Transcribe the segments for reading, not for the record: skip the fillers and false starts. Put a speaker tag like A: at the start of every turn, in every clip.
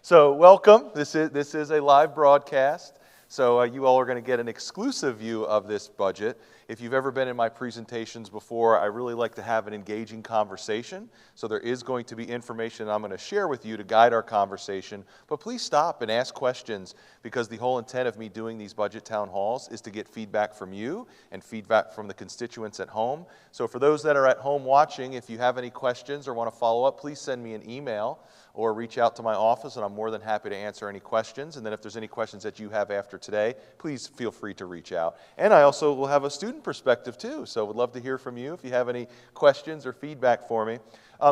A: So welcome. This is a live broadcast. So you all are going to get an exclusive view of this budget. If you've ever been in my presentations before, I really like to have an engaging conversation. So there is going to be information I'm going to share with you to guide our conversation. But please stop and ask questions, because the whole intent of me doing these budget town halls is to get feedback from you and feedback from the constituents at home. So for those that are at home watching, if you have any questions or want to follow up, please send me an email or reach out to my office, and I'm more than happy to answer any questions. And then if there's any questions that you have after today, please feel free to reach out. And I also will have a student perspective too, so would love to hear from you if you have any questions or feedback for me.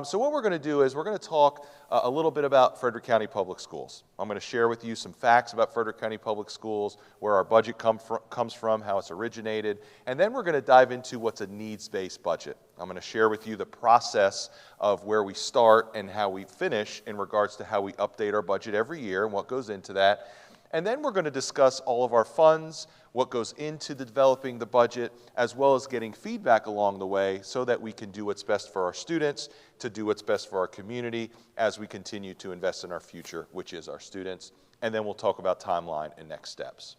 A: So what we're going to do is we're going to talk a little bit about Frederick County Public Schools. I'm going to share with you some facts about Frederick County Public Schools, where our budget comes from, how it's originated, and then we're going to dive into what's a needs-based budget. I'm going to share with you the process of where we start and how we finish in regards to how we update our budget every year and what goes into that. And then we're going to discuss all of our funds, what goes into developing the budget, as well as getting feedback along the way so that we can do what's best for our students, to do what's best for our community as we continue to invest in our future, which is our students. And then we'll talk about timeline and next steps.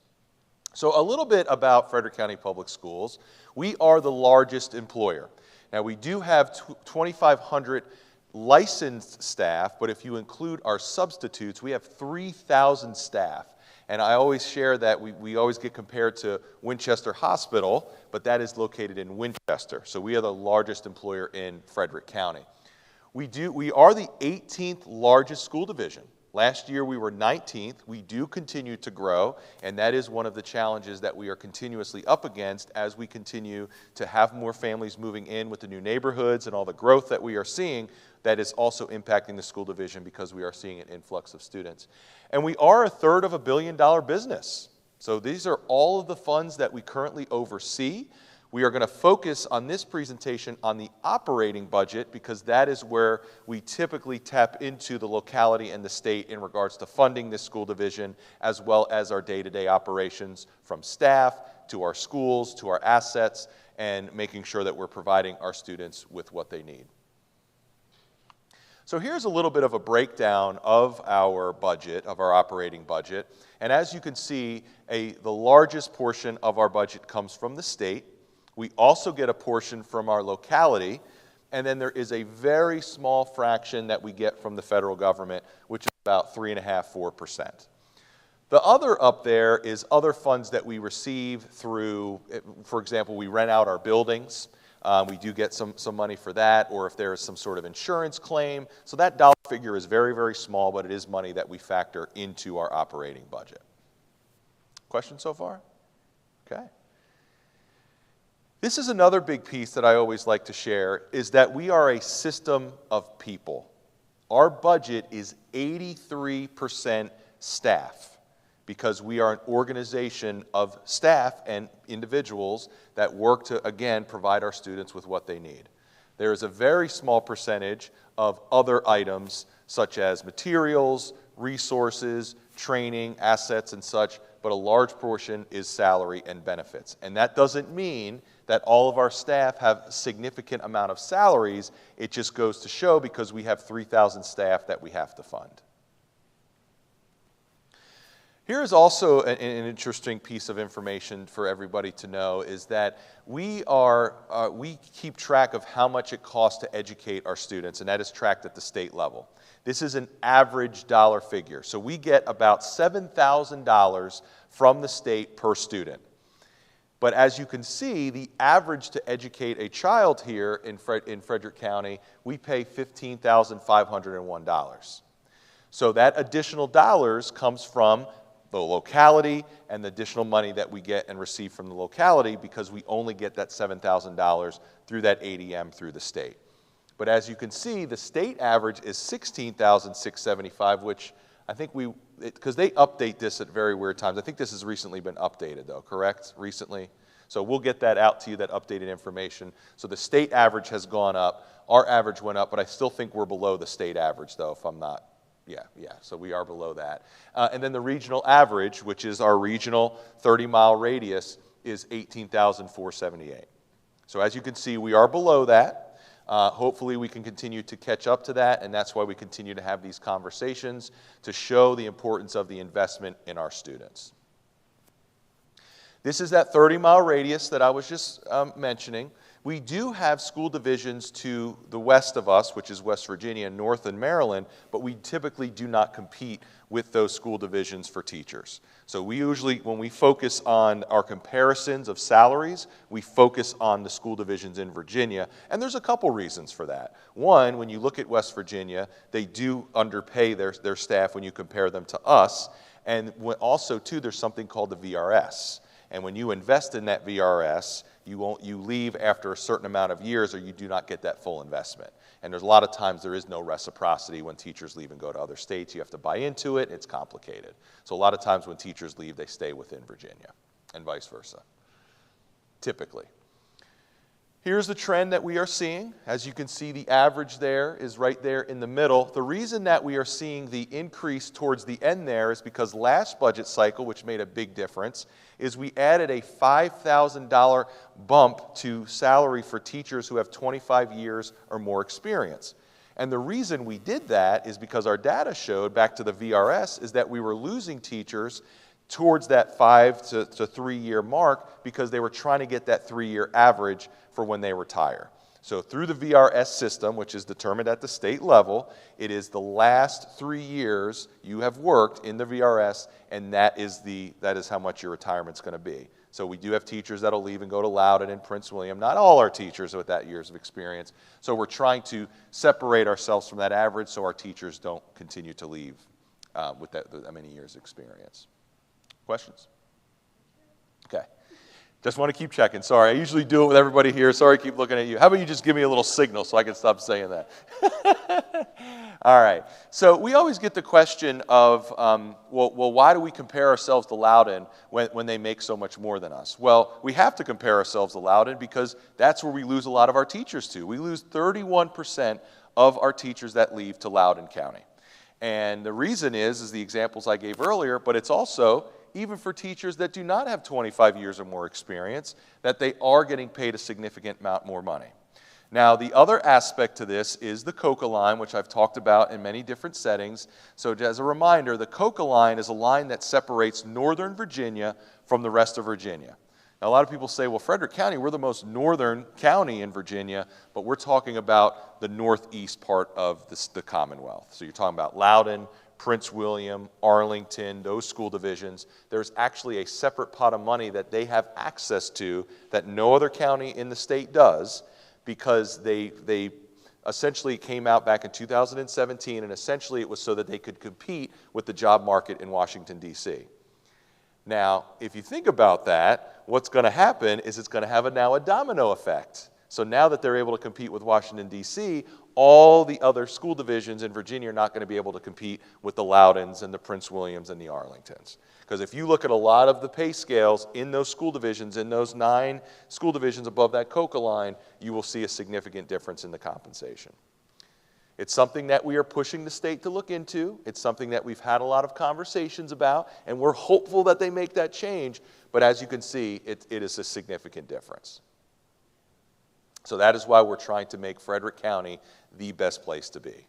A: So a little bit about Frederick County Public Schools. We are the largest employer. Now, we do have 2,500 licensed staff, but if you include our substitutes, we have 3,000 staff. And I always share that we always get compared to Winchester Hospital, but that is located in Winchester. So we are the largest employer in Frederick County. We are the 18th largest school division. Last year we were 19th. We do continue to grow, and that is one of the challenges that we are continuously up against as we continue to have more families moving in with the new neighborhoods and all the growth that we are seeing. That is also impacting the school division because we are seeing an influx of students. And we are a third of $1 billion business. So these are all of the funds that we currently oversee. We are going to focus on this presentation on the operating budget because that is where we typically tap into the locality and the state in regards to funding this school division, as well as our day-to-day operations, from staff to our schools to our assets, and making sure that we're providing our students with what they need. So here's a little bit of a breakdown of our budget, of our operating budget. And as you can see, the largest portion of our budget comes from the state. We also get a portion from our locality, and then there is a very small fraction that we get from the federal government, which is about 3.5–4%. The other up there is other funds that we receive through, for example, we rent out our buildings. We do get some money for that, or if there is some sort of insurance claim. So that dollar figure is very, very small, but it is money that we factor into our operating budget. Questions so far? Okay. This is another big piece that I always like to share, is that we are a system of people. Our budget is 83% staff, because we are an organization of staff and individuals that work to, again, provide our students with what they need. There is a very small percentage of other items, such as materials, resources, training, assets, and such, but a large portion is salary and benefits. And that doesn't mean that all of our staff have a significant amount of salaries. It just goes to show, because we have 3,000 staff that we have to fund. Here is also an interesting piece of information for everybody to know, is that we keep track of how much it costs to educate our students, and that is tracked at the state level. This is an average dollar figure. So we get about $7,000 from the state per student. But as you can see, the average to educate a child here in Frederick County, we pay $15,501. So that additional dollars comes from the locality and the additional money that we get and receive from the locality, because we only get that $7,000 through that ADM through the state. But as you can see, the state average is $16,675, which I think because they update this at very weird times. I think this has recently been updated though, correct? Recently? So we'll get that out to you, that updated information. So the state average has gone up. Our average went up, but I still think we're below the state average though, if I'm not. Yeah, so we are below that. And then the regional average, which is our regional 30-mile radius, is $18,478. So as you can see, we are below that. Hopefully we can continue to catch up to that, and that's why we continue to have these conversations to show the importance of the investment in our students. This is that 30-mile radius that I was just mentioning. We do have school divisions to the west of us, which is West Virginia, north in Maryland, but we typically do not compete with those school divisions for teachers. So we usually, when we focus on our comparisons of salaries, we focus on the school divisions in Virginia, and there's a couple reasons for that. One, when you look at West Virginia, they do underpay their staff when you compare them to us, and also, too, there's something called the VRS. And when you invest in that VRS, you leave after a certain amount of years or you do not get that full investment. And there's a lot of times there is no reciprocity when teachers leave and go to other states. You have to buy into it. It's complicated. So a lot of times when teachers leave, they stay within Virginia and vice versa, typically. Here's the trend that we are seeing. As you can see, the average there is right there in the middle. The reason that we are seeing the increase towards the end there is because last budget cycle, which made a big difference, is we added a $5,000 bump to salary for teachers who have 25 years or more experience. And the reason we did that is because our data showed, back to the VRS, is that we were losing teachers towards that 5 to 3 year mark because they were trying to get that 3-year average for when they retire. So through the VRS system, which is determined at the state level, it is the last 3 years you have worked in the VRS, and that is how much your retirement's going to be. So we do have teachers that'll leave and go to Loudoun and Prince William. Not all our teachers with that years of experience. So we're trying to separate ourselves from that average so our teachers don't continue to leave with that many years experience. Questions? Okay. Just want to keep checking. Sorry, I usually do it with everybody here. Sorry, I keep looking at you. How about you just give me a little signal so I can stop saying that? All right. So we always get the question of, well, why do we compare ourselves to Loudoun when they make so much more than us? Well, we have to compare ourselves to Loudoun because that's where we lose a lot of our teachers to. We lose 31% of our teachers that leave to Loudoun County. And the reason is the examples I gave earlier, but it's also, even for teachers that do not have 25 years or more experience, that they are getting paid a significant amount more money. Now, the other aspect to this is the COCA line, which I've talked about in many different settings. So as a reminder, the COCA line is a line that separates northern Virginia from the rest of Virginia. Now, a lot of people say, well, Frederick County, we're the most northern county in Virginia, but we're talking about the northeast part of the Commonwealth. So you're talking about Loudoun, Prince William, Arlington, those school divisions. There's actually a separate pot of money that they have access to that no other county in the state does, because they essentially came out back in 2017, and essentially it was so that they could compete with the job market in Washington, D.C. Now, if you think about that, what's going to happen is it's going to have now a domino effect. So now that they're able to compete with Washington, D.C., all the other school divisions in Virginia are not going to be able to compete with the Loudons and the Prince Williams and the Arlingtons. Because if you look at a lot of the pay scales in those school divisions, in those 9 school divisions above that COCA line, you will see a significant difference in the compensation. It's something that we are pushing the state to look into. It's something that we've had a lot of conversations about, and we're hopeful that they make that change. But as you can see, it is a significant difference. So that is why we're trying to make Frederick County the best place to be.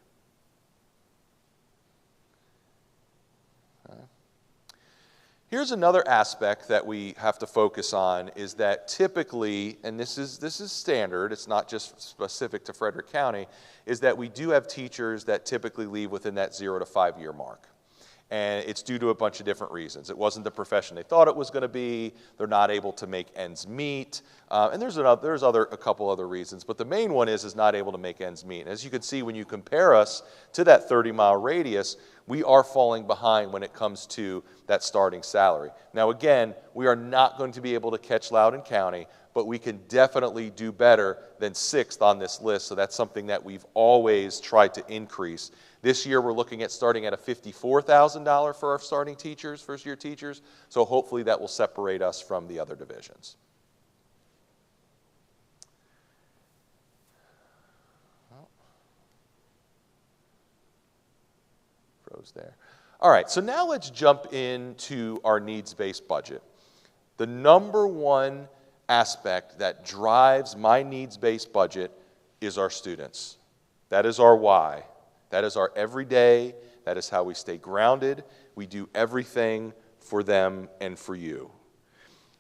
A: Here's another aspect that we have to focus on, is that typically, and this is standard, it's not just specific to Frederick County, is that we do have teachers that typically leave within that 0 to 5 year mark. And it's due to a bunch of different reasons. It wasn't the profession they thought it was going to be. They're not able to make ends meet. And there's a couple other reasons. But the main one is not able to make ends meet. And as you can see, when you compare us to that 30-mile radius, we are falling behind when it comes to that starting salary. Now, again, we are not going to be able to catch Loudoun County, but we can definitely do better than 6th on this list. So that's something that we've always tried to increase. This year, we're looking at starting at a $54,000 for our starting teachers, first-year teachers. So hopefully that will separate us from the other divisions. Froze there. All right, so now let's jump into our needs-based budget. The number one aspect that drives my needs-based budget is our students. That is our why. That is our everyday. That is how we stay grounded. We do everything for them and for you.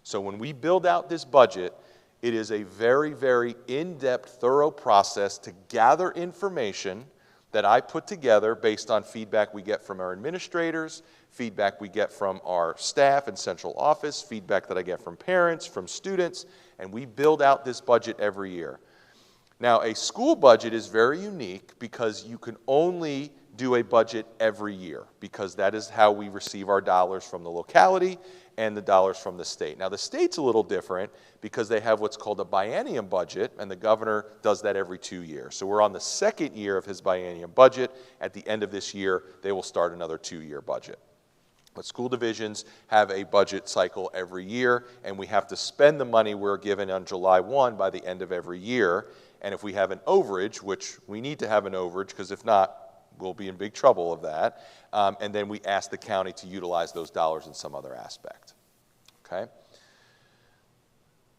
A: So when we build out this budget, it is a very, very in-depth, thorough process to gather information that I put together based on feedback we get from our administrators, feedback we get from our staff and central office, feedback that I get from parents, from students, and we build out this budget every year. Now, a school budget is very unique because you can only do a budget every year because that is how we receive our dollars from the locality and the dollars from the state. Now, the state's a little different because they have what's called a biennium budget, and the governor does that every 2 years. So we're on the second year of his biennium budget. At the end of this year, they will start another 2-year budget. But school divisions have a budget cycle every year, and we have to spend the money we're given on July 1 by the end of every year. And if we have an overage, which we need to have an overage, because if not, we'll be in big trouble of that. And then we ask the county to utilize those dollars in some other aspect. Okay?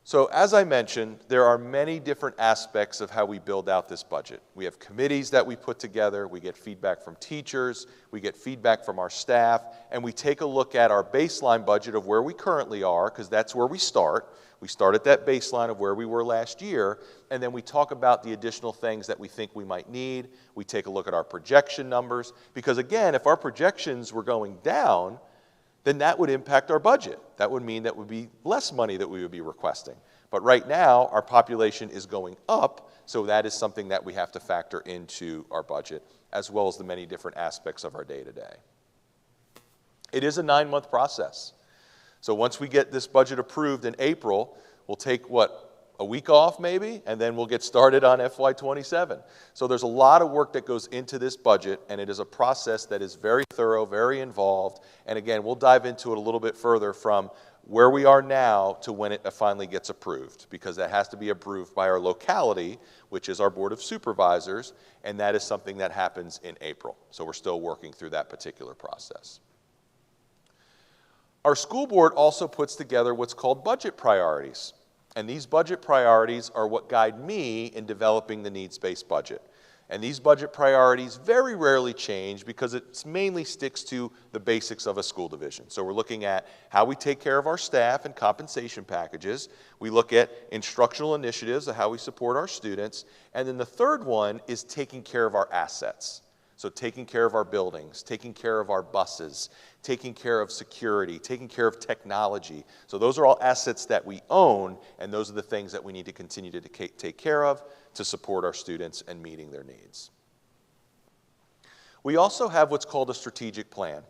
A: So as I mentioned, there are many different aspects of how we build out this budget. We have committees that we put together, we get feedback from teachers, we get feedback from our staff, and we take a look at our baseline budget of where we currently are, because that's where we start. We start at that baseline of where we were last year, and then we talk about the additional things that we think we might need. We take a look at our projection numbers, because again, if our projections were going down, then that would impact our budget. That would mean that would be less money that we would be requesting. But right now, our population is going up, so that is something that we have to factor into our budget, as well as the many different aspects of our day-to-day. It is a 9-month process. So once we get this budget approved in April, we'll take, a week off maybe, and then we'll get started on FY27. So there's a lot of work that goes into this budget, and it is a process that is very thorough, very involved, and again, we'll dive into it a little bit further from where we are now to when it finally gets approved, because that has to be approved by our locality, which is our Board of Supervisors, and that is something that happens in April. So we're still working through that particular process. Our school board also puts together what's called budget priorities. And these budget priorities are what guide me in developing the needs-based budget. And these budget priorities very rarely change because it mainly sticks to the basics of a school division. So we're looking at how we take care of our staff and compensation packages. We look at instructional initiatives of how we support our students. And then the third one is taking care of our assets. So taking care of our buildings, taking care of our buses, taking care of security, taking care of technology. So those are all assets that we own, and those are the things that we need to continue to take care of to support our students and meeting their needs. We also have what's called a strategic plan.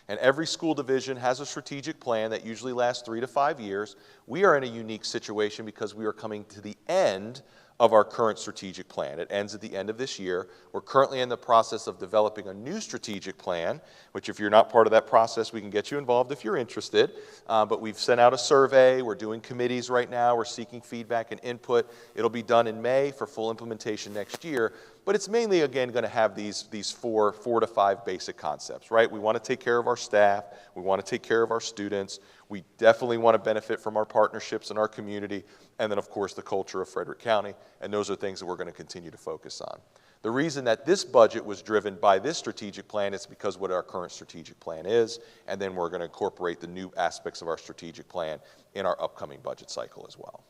A: And every school division has a strategic plan that usually lasts 3 to 5 years. We are in a unique situation because we are coming to the end of our current strategic plan. It ends at the end of this year. We're currently in the process of developing a new strategic plan, which if you're not part of that process, we can get you involved if you're interested. But we've sent out a survey. We're doing committees right now. We're seeking feedback and input. It'll be done in May for full implementation next year. But it's mainly, again, going to have these four to five basic concepts, right? We want to take care of our staff. We want to take care of our students. We definitely want to benefit from our partnerships in our community. And then, of course, the culture of Frederick County. And those are things that we're going to continue to focus on. The reason that this budget was driven by this strategic plan is because what our current strategic plan is. And then we're going to incorporate the new aspects of our strategic plan in our upcoming budget cycle as well.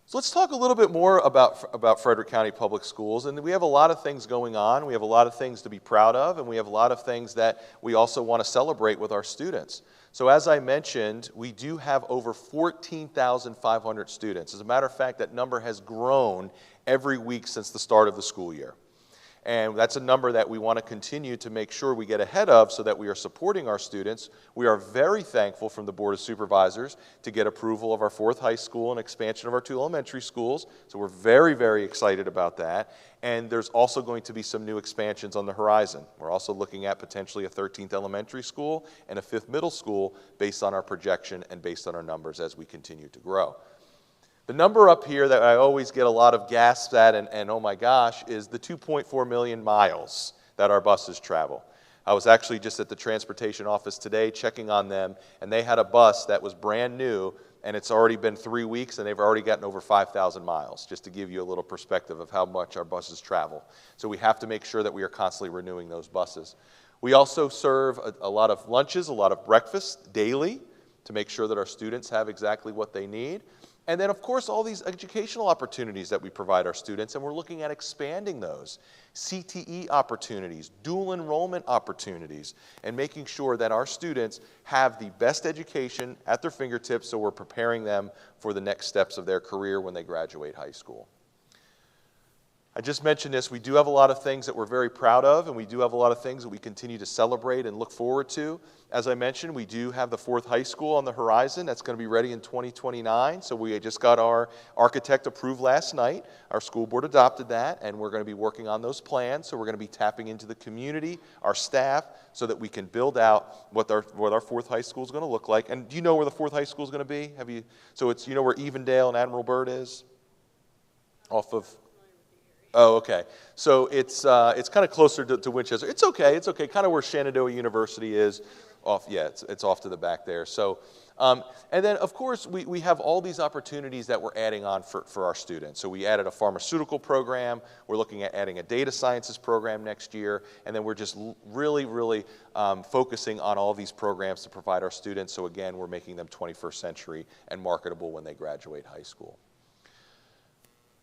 A: So let's talk a little bit more about Frederick County Public Schools. And we have a lot of things going on. We have a lot of things to be proud of, and we have a lot of things that we also want to celebrate with our students. So as I mentioned, we do have over 14,500 students. As a matter of fact, that number has grown every week since the start of the school year. And that's a number that we want to continue to make sure we get ahead of so that we are supporting our students. We are very thankful from the Board of Supervisors to get approval of our 4th high school and expansion of our 2 elementary schools. So we're very, very excited about that. And there's also going to be some new expansions on the horizon. We're also looking at potentially a 13th elementary school and a 5th middle school based on our projection and based on our numbers as we continue to grow. The number up here that I always get a lot of gasps at and oh my gosh is the 2.4 million miles that our buses travel. I was actually just at the transportation office today checking on them, and they had a bus that was brand new, and it's already been 3 weeks, and they've already gotten over 5,000 miles, just to give you a little perspective of how much our buses travel. So we have to make sure that we are constantly renewing those buses. We also serve a lot of lunches, a lot of breakfast daily to make sure that our students have exactly what they need. And then, of course, all these educational opportunities that we provide our students, and we're looking at expanding those. CTE opportunities, dual enrollment opportunities, and making sure that our students have the best education at their fingertips so we're preparing them for the next steps of their career when they graduate high school. I just mentioned this, we do have a lot of things that we're very proud of, and we do have a lot of things that we continue to celebrate and look forward to. As I mentioned, we do have the 4th high school on the horizon. That's going to be ready in 2029. So we just got our architect approved last night. Our school board adopted that, and we're going to be working on those plans. So we're going to be tapping into the community, our staff, so that we can build out what our 4th high school is going to look like. And do you know where the 4th high school is going to be? So it's, you know where Evendale and Admiral Byrd is? Off of... Oh, okay. So it's kind of closer to Winchester. It's okay. Kind of where Shenandoah University is. It's off to the back there. So, and then of course we have all these opportunities that we're adding on for our students. So we added a pharmaceutical program. We're looking at adding a data sciences program next year, and then we're just really focusing on all these programs to provide our students. So again, we're making them 21st century and marketable when they graduate high school.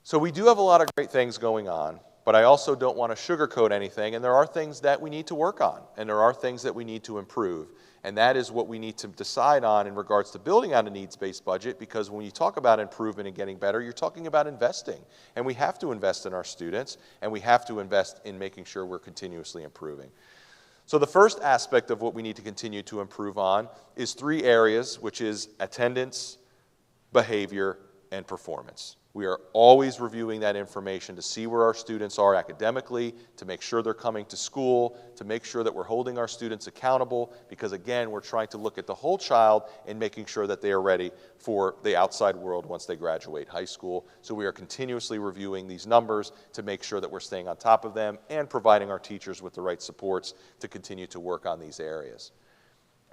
A: So we do have a lot of great things going on, but I also don't want to sugarcoat anything, and there are things that we need to work on, and there are things that we need to improve, and that is what we need to decide on in regards to building out a needs-based budget, because when you talk about improvement and getting better, you're talking about investing, and we have to invest in our students, and we have to invest in making sure we're continuously improving. So the first aspect of what we need to continue to improve on is 3 areas, which is attendance, behavior, and performance. We are always reviewing that information to see where our students are academically, to make sure they're coming to school, to make sure that we're holding our students accountable, because again, we're trying to look at the whole child and making sure that they are ready for the outside world once they graduate high school. So we are continuously reviewing these numbers to make sure that we're staying on top of them and providing our teachers with the right supports to continue to work on these areas.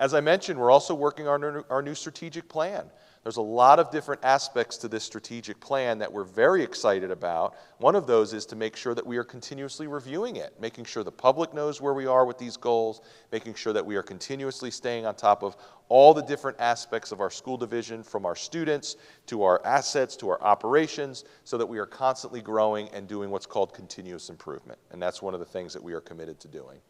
A: As I mentioned, we're also working on our new strategic plan. There's a lot of different aspects to this strategic plan that we're very excited about. One of those is to make sure that we are continuously reviewing it, making sure the public knows where we are with these goals, making sure that we are continuously staying on top of all the different aspects of our school division, from our students to our assets to our operations, so that we are constantly growing and doing what's called continuous improvement. And that's one of the things that we are committed to doing.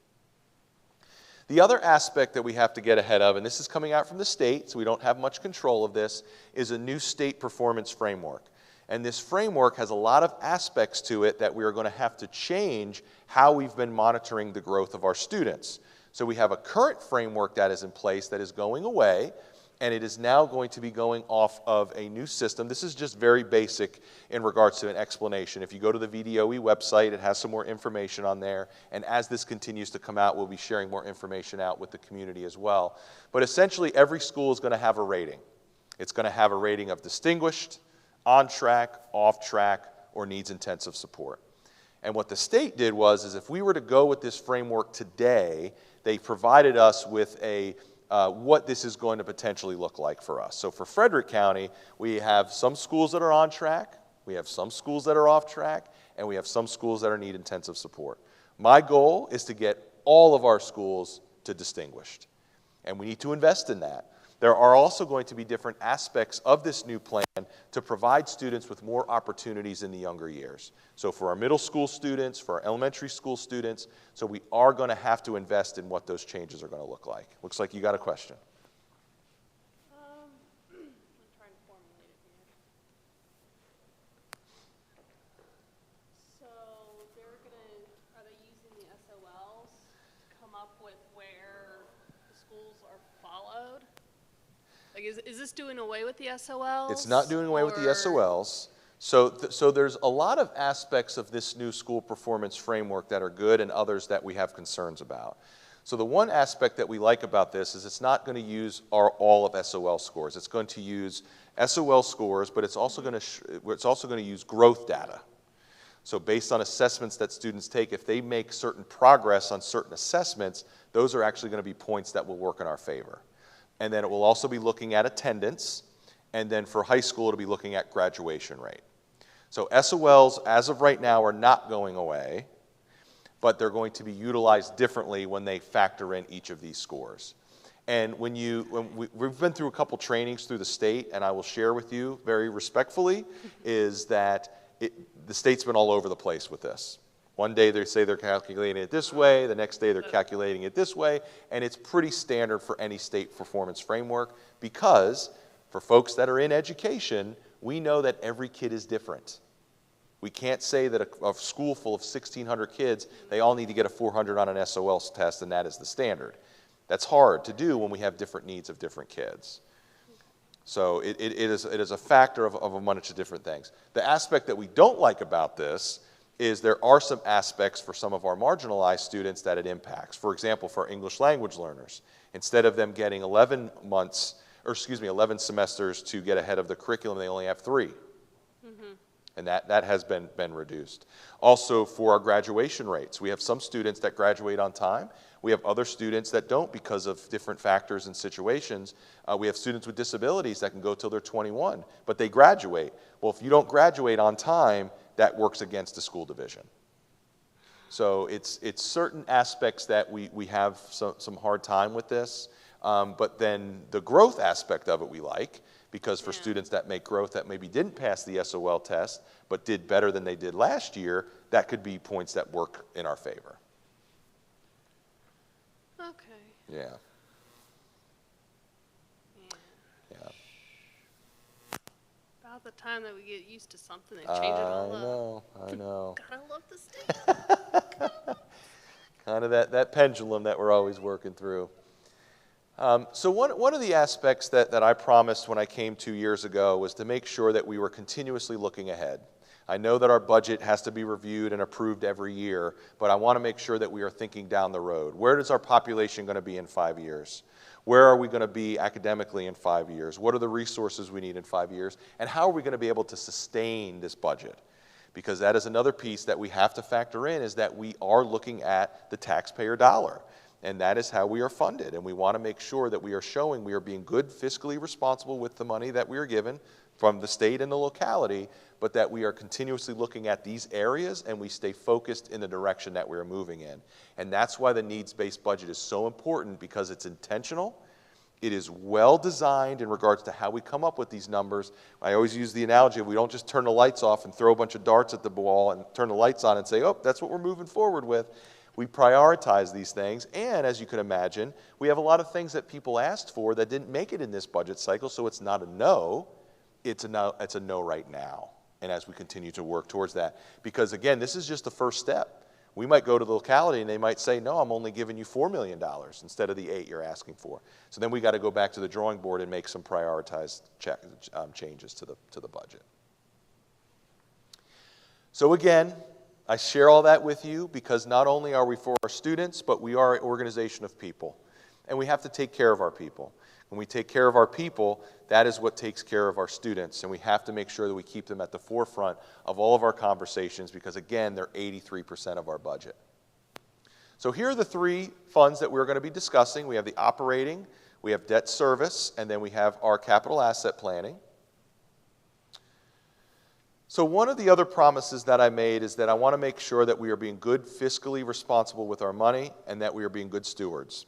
A: The other aspect that we have to get ahead of, and this is coming out from the state, so we don't have much control of this, is a new state performance framework. And this framework has a lot of aspects to it that we are going to have to change how we've been monitoring the growth of our students. So we have a current framework that is in place that is going away, and it is now going to be going off of a new system. This is just very basic in regards to an explanation. If you go to the VDOE website, it has some more information on there, and as this continues to come out, we'll be sharing more information out with the community as well. But essentially, every school is going to have a rating. It's going to have a rating of distinguished, on track, off track, or needs intensive support. And what the state did is if we were to go with this framework today, they provided us with what this is going to potentially look like for us. So for Frederick County, we have some schools that are on track, we have some schools that are off track, and we have some schools that need intensive support. My goal is to get all of our schools to distinguished, and we need to invest in that. There are also going to be different aspects of this new plan to provide students with more opportunities in the younger years. So for our middle school students, for our elementary school students, so we are going to have to invest in what those changes are going to look like. Looks like you got a question.
B: I'm trying to formulate it here. So are they using the SOLs to come up with where the schools are followed? Like, is this doing away with the SOLs?
A: It's not doing away with the SOLs. So there's a lot of aspects of this new school performance framework that are good and others that we have concerns about. So the one aspect that we like about this is it's not going to use all of SOL scores. It's going to use SOL scores, but it's also going to use growth data. So based on assessments that students take, if they make certain progress on certain assessments, those are actually going to be points that will work in our favor. And then it will also be looking at attendance, And then for high school, it'll be looking at graduation rate. So SOLs, as of right now, are not going away, but they're going to be utilized differently when they factor in each of these scores. And we've been through a couple trainings through the state, and I will share with you very respectfully, is that the state's been all over the place with this. One day they say they're calculating it this way, the next day they're calculating it this way, and it's pretty standard for any state performance framework because for folks that are in education, we know that every kid is different. We can't say that a school full of 1,600 kids, they all need to get a 400 on an SOL test and that is the standard. That's hard to do when we have different needs of different kids. So it is a factor of a bunch of different things. The aspect that we don't like about this is there are some aspects for some of our marginalized students that it impacts. For example, for English language learners, instead of them getting 11 semesters to get ahead of the curriculum, they only have 3. And that has been reduced. Also, for our graduation rates, we have some students that graduate on time. We have other students that don't because of different factors and situations. We have students with disabilities that can go till they're 21, but they graduate. Well, if you don't graduate on time, that works against the school division. So it's certain aspects that we have some hard time with this. But then the growth aspect of it we like, because for students that make growth that maybe didn't pass the SOL test but did better than they did last year, that could be points that work in our favor.
B: Okay.
A: Yeah. Yeah.
B: About the time that we get used to something, they change it all up.
A: I know.
B: Gotta love the state.
A: Kind of that pendulum that we're always working through. So one of the aspects that I promised when I came 2 years ago was to make sure that we were continuously looking ahead. I know that our budget has to be reviewed and approved every year, but I want to make sure that we are thinking down the road. Where is our population going to be in 5 years? Where are we going to be academically in 5 years? What are the resources we need in 5 years? And how are we going to be able to sustain this budget? Because that is another piece that we have to factor in, is that we are looking at the taxpayer dollar. And that is how we are funded. And we want to make sure that we are showing we are being good, fiscally responsible with the money that we are given from the state and the locality, but that we are continuously looking at these areas and we stay focused in the direction that we are moving in. And that's why the needs-based budget is so important, because it's intentional. It is well designed in regards to how we come up with these numbers. I always use the analogy of we don't just turn the lights off and throw a bunch of darts at the wall and turn the lights on and say, oh, that's what we're moving forward with. We prioritize these things, and as you can imagine, we have a lot of things that people asked for that didn't make it in this budget cycle, so it's not a no, it's a no right now, and as we continue to work towards that. Because again, this is just the first step. We might go to the locality and they might say, no, I'm only giving you $4 million instead of the 8 you're asking for. So then we got to go back to the drawing board and make some prioritized changes to the budget. So again, I share all that with you because not only are we for our students, but we are an organization of people. And we have to take care of our people. When we take care of our people, that is what takes care of our students. And we have to make sure that we keep them at the forefront of all of our conversations because, again, they're 83% of our budget. So here are the 3 funds that we're going to be discussing. We have the operating, we have debt service, and then we have our capital asset planning. So one of the other promises that I made is that I want to make sure that we are being good, fiscally responsible with our money and that we are being good stewards.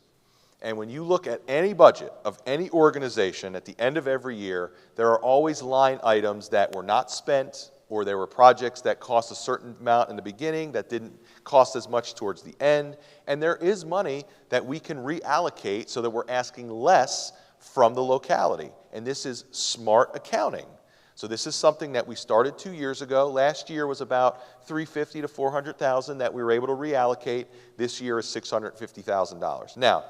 A: And when you look at any budget of any organization at the end of every year, there are always line items that were not spent, or there were projects that cost a certain amount in the beginning that didn't cost as much towards the end. And there is money that we can reallocate so that we're asking less from the locality. And this is smart accounting. So this is something that we started 2 years ago. Last year was about $350,000 to $400,000 that we were able to reallocate. This year is $650,000. Now,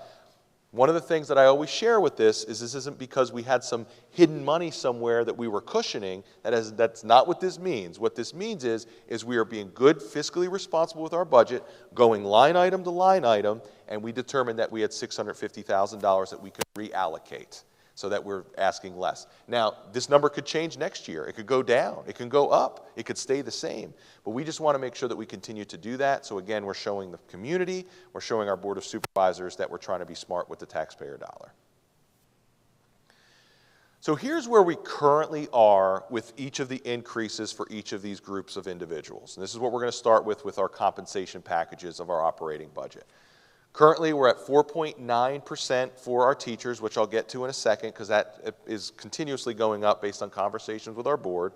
A: one of the things that I always share with this isn't because we had some hidden money somewhere that we were cushioning. That's not what this means. What this means is we are being good, fiscally responsible with our budget, going line item to line item, and we determined that we had $650,000 that we could reallocate so that we're asking less. Now, this number could change next year. It could go down. It can go up. It could stay the same. But we just want to make sure that we continue to do that. So again, we're showing the community, we're showing our Board of Supervisors that we're trying to be smart with the taxpayer dollar. So here's where we currently are with each of the increases for each of these groups of individuals. And this is what we're going to start with our compensation packages of our operating budget. Currently, we're at 4.9% for our teachers, which I'll get to in a second because that is continuously going up based on conversations with our board.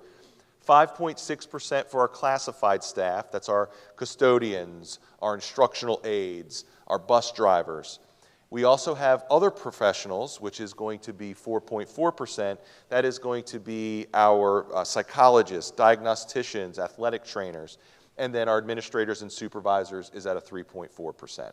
A: 5.6% for our classified staff. That's our custodians, our instructional aides, our bus drivers. We also have other professionals, which is going to be 4.4%. That is going to be our psychologists, diagnosticians, athletic trainers, and then our administrators and supervisors is at a 3.4%.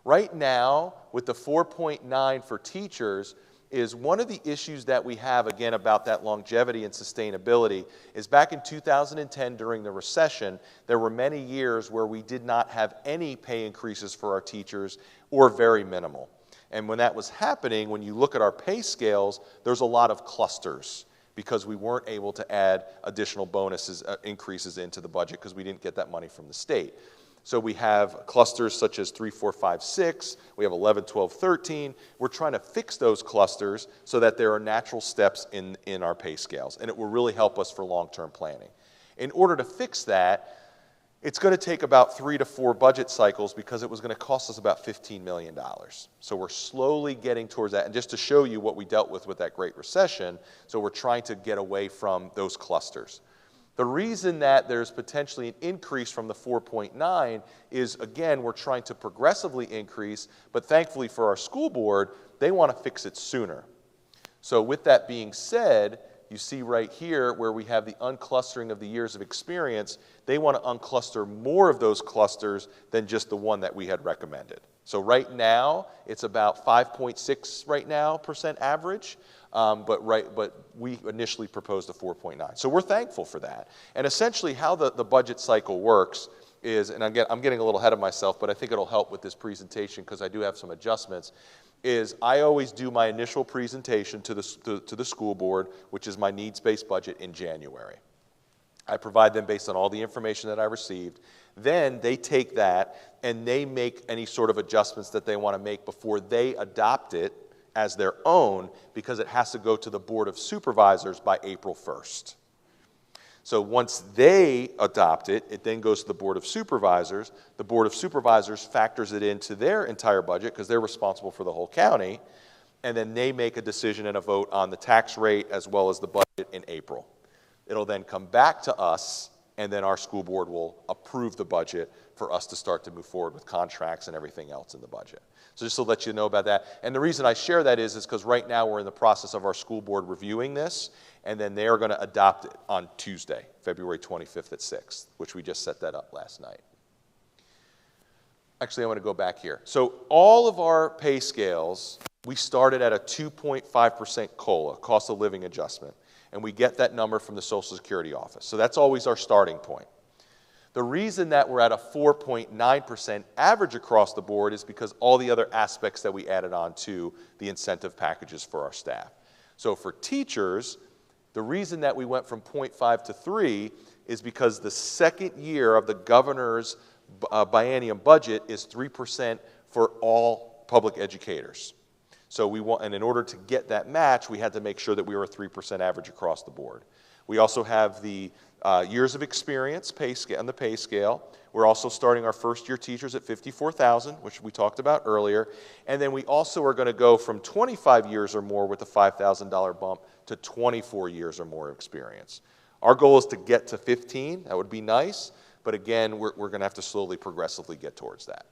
A: Right now, with the 4.9 for teachers, is one of the issues that we have, again, about that longevity and sustainability, is back in 2010 during the recession, there were many years where we did not have any pay increases for our teachers or very minimal. And when that was happening, when you look at our pay scales, there's a lot of clusters because we weren't able to add additional bonuses, increases into the budget because we didn't get that money from the state. So we have clusters such as 3, 4, 5, 6. We have 11, 12, 13. We're trying to fix those clusters so that there are natural steps in our pay scales, and it will really help us for long-term planning. In order to fix that, it's going to take about 3 to 4 budget cycles because it was going to cost us about $15 million. So we're slowly getting towards that. And just to show you what we dealt with that Great Recession, so we're trying to get away from those clusters. The reason that there's potentially an increase from the 4.9 is, again, we're trying to progressively increase, but thankfully for our school board, they want to fix it sooner. So with that being said, you see right here where we have the unclustering of the years of experience, they want to uncluster more of those clusters than just the one that we had recommended. So right now, it's about 5.6 right now % average. But we initially proposed a 4.9. So we're thankful for that. And essentially how the budget cycle works is, and I'm getting a little ahead of myself, but I think it'll help with this presentation because I do have some adjustments, is I always do my initial presentation to the school board, which is my needs-based budget, in January. I provide them based on all the information that I received. Then they take that and they make any sort of adjustments that they want to make before they adopt it as their own, because it has to go to the Board of Supervisors by April 1st. So once they adopt it, it then goes to the Board of Supervisors. The Board of Supervisors factors it into their entire budget because they're responsible for the whole county, and then they make a decision and a vote on the tax rate as well as the budget in April. It'll then come back to us, and then our school board will approve the budget for us to start to move forward with contracts and everything else in the budget. So just to let you know about that. And the reason I share that is because right now we're in the process of our school board reviewing this, and then they are going to adopt it on Tuesday, February 25th at 6, which we just set that up last night. Actually, I want to go back here. So all of our pay scales, we started at a 2.5% COLA, cost of living adjustment, and we get that number from the Social Security office. So that's always our starting point. The reason that we're at a 4.9% average across the board is because all the other aspects that we added on to the incentive packages for our staff. So for teachers, the reason that we went from 0.5 to 3 is because the second year of the governor's biennium budget is 3% for all public educators. So we want, and in order to get that match, we had to make sure that we were a 3% average across the board. We also have the years of experience pay scale, on the pay scale. We're also starting our first-year teachers at $54,000, which we talked about earlier. And then we also are going to go from 25 years or more with a $5,000 bump to 24 years or more experience. Our goal is to get to 15. That would be nice. But again, we're going to have to slowly, progressively get towards that.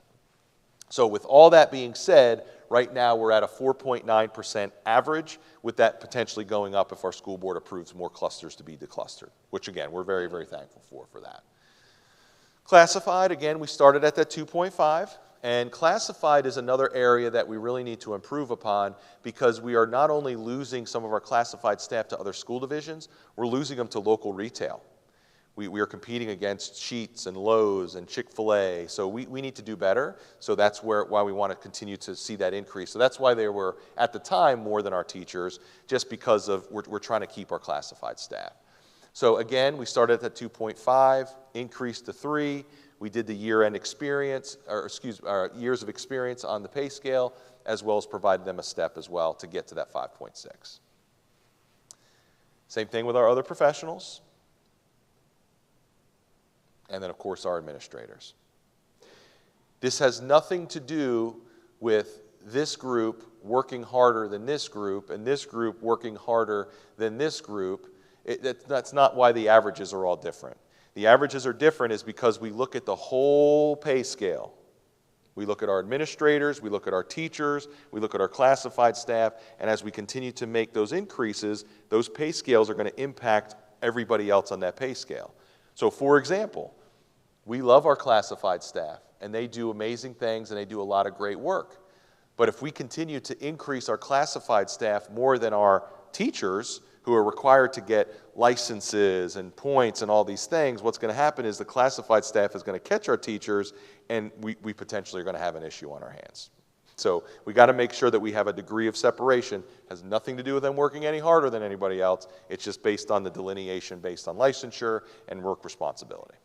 A: So with all that being said, right now we're at a 4.9% average, with that potentially going up if our school board approves more clusters to be declustered, which again, we're very, very thankful for that. Classified, again, we started at that 2.5, and classified is another area that we really need to improve upon because we are not only losing some of our classified staff to other school divisions, we're losing them to local retail. We are competing against Sheetz and Lowe's and Chick-fil-A, so we need to do better. So that's why we want to continue to see that increase. So that's why they were, at the time, more than our teachers, just because of we're trying to keep our classified staff. So again, we started at 2.5, increased to 3. We did the year-end experience, years of experience on the pay scale, as well as provided them a step as well to get to that 5.6. Same thing with our other professionals. And then, of course, our administrators. This has nothing to do with this group working harder than this group and this group working harder than this group. That's not why the averages are all different. The averages are different is because we look at the whole pay scale. We look at our administrators, we look at our teachers, we look at our classified staff, and as we continue to make those increases, those pay scales are going to impact everybody else on that pay scale. So, for example, we love our classified staff, and they do amazing things, and they do a lot of great work. But if we continue to increase our classified staff more than our teachers, who are required to get licenses and points and all these things, what's going to happen is the classified staff is going to catch our teachers, and we potentially are going to have an issue on our hands. So we got to make sure that we have a degree of separation. It has nothing to do with them working any harder than anybody else. It's just based on the delineation based on licensure and work responsibility.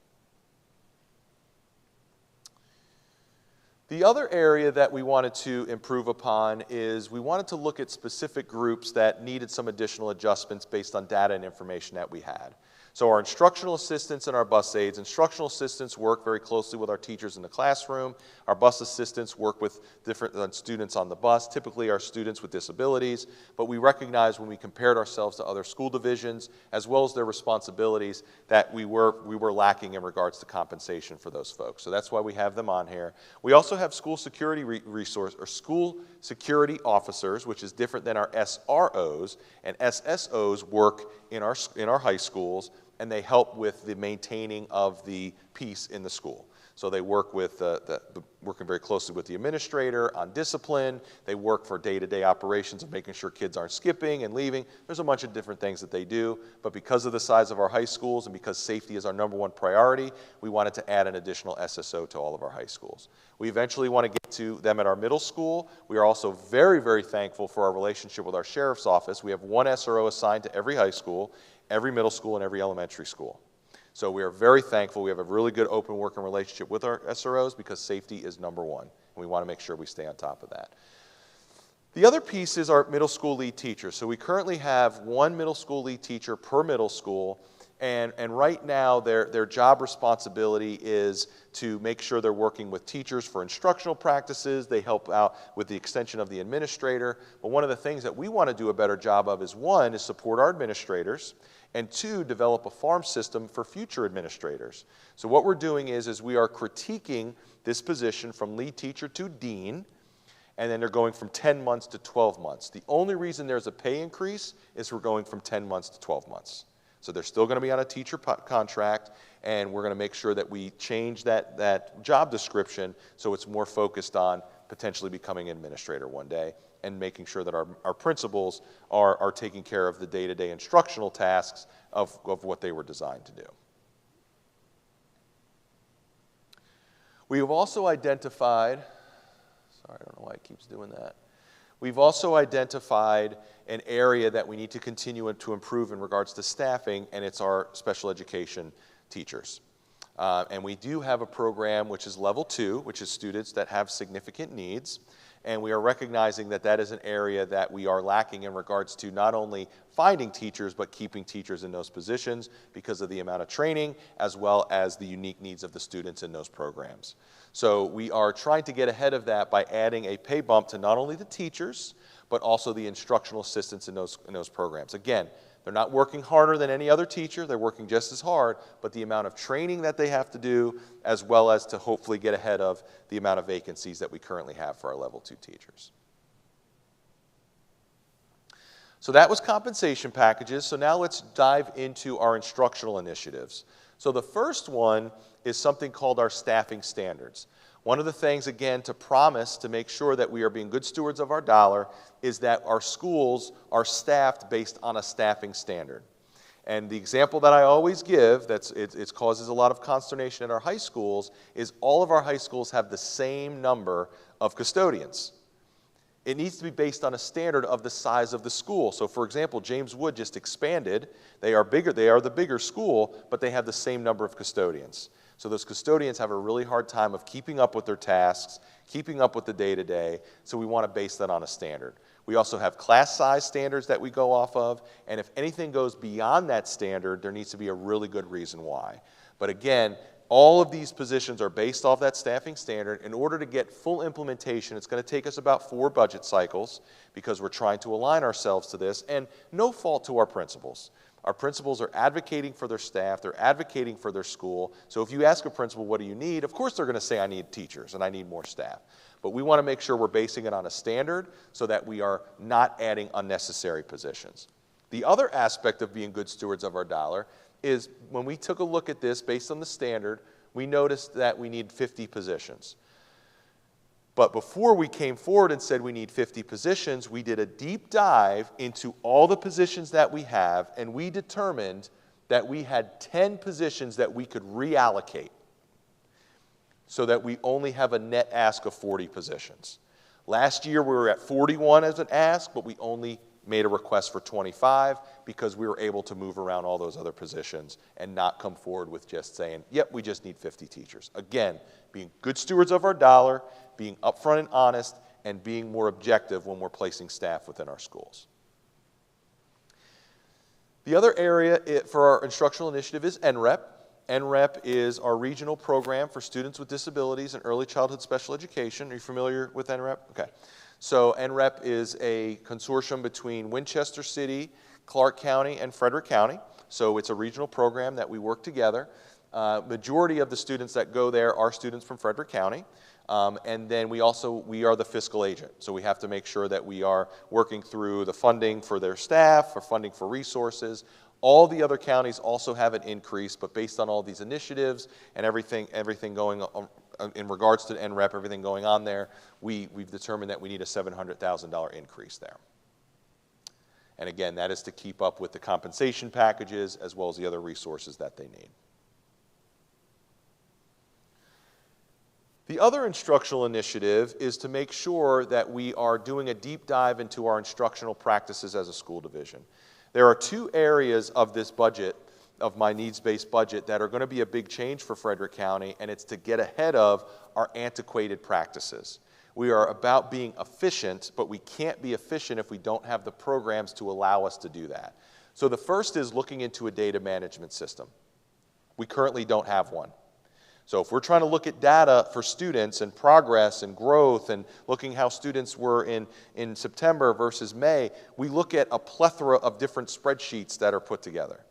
A: The other area that we wanted to improve upon is we wanted to look at specific groups that needed some additional adjustments based on data and information that we had. So our instructional assistants and our bus aides, instructional assistants work very closely with our teachers in the classroom. Our bus assistants work with different students on the bus, typically our students with disabilities. But we recognized when we compared ourselves to other school divisions, as well as their responsibilities, that we were lacking in regards to compensation for those folks. So that's why we have them on here. We also have school security resource, or school security officers, which is different than our SROs, and SSOs work in our high schools, and they help with the maintaining of the peace in the school. So they work with working very closely with the administrator on discipline. They work for day-to-day operations of making sure kids aren't skipping and leaving. There's a bunch of different things that they do, but because of the size of our high schools and because safety is our #1 priority, we wanted to add an additional SSO to all of our high schools. We eventually want to get to them at our middle school. We are also very, very thankful for our relationship with our sheriff's office. We have one SRO assigned to every high school, every middle school, and every elementary school. So we are very thankful. We have a really good open working relationship with our SROs because safety is #1, and we want to make sure we stay on top of that. The other piece is our middle school lead teachers. So we currently have one middle school lead teacher per middle school, and right now their job responsibility is to make sure they're working with teachers for instructional practices. They help out with the extension of the administrator. But one of the things that we want to do a better job of is, one, is support our administrators, and two, develop a farm system for future administrators. So what we're doing is we are critiquing this position from lead teacher to dean, and then they're going from 10 months to 12 months. The only reason there's a pay increase is we're going from 10 months to 12 months. So they're still going to be on a teacher contract, and we're going to make sure that we change that job description so it's more focused on potentially becoming an administrator one day and making sure that our principals are taking care of the day-to-day instructional tasks of what they were designed to do. We have also identified, sorry, I don't know why it keeps doing that. We've also identified an area that we need to continue to improve in regards to staffing, and it's our special education teachers. And we do have a program which is level 2, which is students that have significant needs. And we are recognizing that that is an area that we are lacking in regards to not only finding teachers, but keeping teachers in those positions because of the amount of training, as well as the unique needs of the students in those programs. So we are trying to get ahead of that by adding a pay bump to not only the teachers, but also the instructional assistants in those programs. Again, they're not working harder than any other teacher. They're working just as hard, but the amount of training that they have to do, as well as to hopefully get ahead of the amount of vacancies that we currently have for our level 2 teachers. So that was compensation packages. So now let's dive into our instructional initiatives. So the first one is something called our staffing standards. One of the things, again, to promise to make sure that we are being good stewards of our dollar is that our schools are staffed based on a staffing standard. And the example that I always give, it causes a lot of consternation at our high schools, is all of our high schools have the same number of custodians. It needs to be based on a standard of the size of the school. So, for example, James Wood just expanded. They are bigger. They are the bigger school, but they have the same number of custodians. So those custodians have a really hard time of keeping up with their tasks, keeping up with the day-to-day, so we want to base that on a standard. We also have class size standards that we go off of, and if anything goes beyond that standard, there needs to be a really good reason why. But again, all of these positions are based off that staffing standard. In order to get full implementation, it's going to take us about 4 budget cycles because we're trying to align ourselves to this, and no fault to our principals. Our principals are advocating for their staff, they're advocating for their school. So if you ask a principal, what do you need? Of course they're going to say, I need teachers and I need more staff. But we want to make sure we're basing it on a standard so that we are not adding unnecessary positions. The other aspect of being good stewards of our dollar is when we took a look at this based on the standard, we noticed that we need 50 positions. But before we came forward and said we need 50 positions, we did a deep dive into all the positions that we have, and we determined that we had 10 positions that we could reallocate so that we only have a net ask of 40 positions. Last year we were at 41 as an ask, but we only made a request for 25 because we were able to move around all those other positions and not come forward with just saying, yep, we just need 50 teachers. Again, being good stewards of our dollar, being upfront and honest, and being more objective when we're placing staff within our schools. The other area for our instructional initiative is NREP. NREP is our regional program for students with disabilities and early childhood special education. Are you familiar with NREP? Okay. So NREP is a consortium between Winchester City, Clark County, and Frederick County. So it's a regional program that we work together. Majority of the students that go there are students from Frederick County. And then we are the fiscal agent. So we have to make sure that we are working through the funding for their staff, or funding for resources. All the other counties also have an increase, but based on all these initiatives and everything going on, in regards to NREP, everything going on there, we've determined that we need a $700,000 increase there. And again, that is to keep up with the compensation packages as well as the other resources that they need. The other instructional initiative is to make sure that we are doing a deep dive into our instructional practices as a school division. There are 2 areas of this budget, of my needs-based budget, that are going to be a big change for Frederick County, and it's to get ahead of our antiquated practices. We are about being efficient, but we can't be efficient if we don't have the programs to allow us to do that. So the first is looking into a data management system. We currently don't have one. So if we're trying to look at data for students and progress and growth and looking how students were in September versus May, we look at a plethora of different spreadsheets that are put together.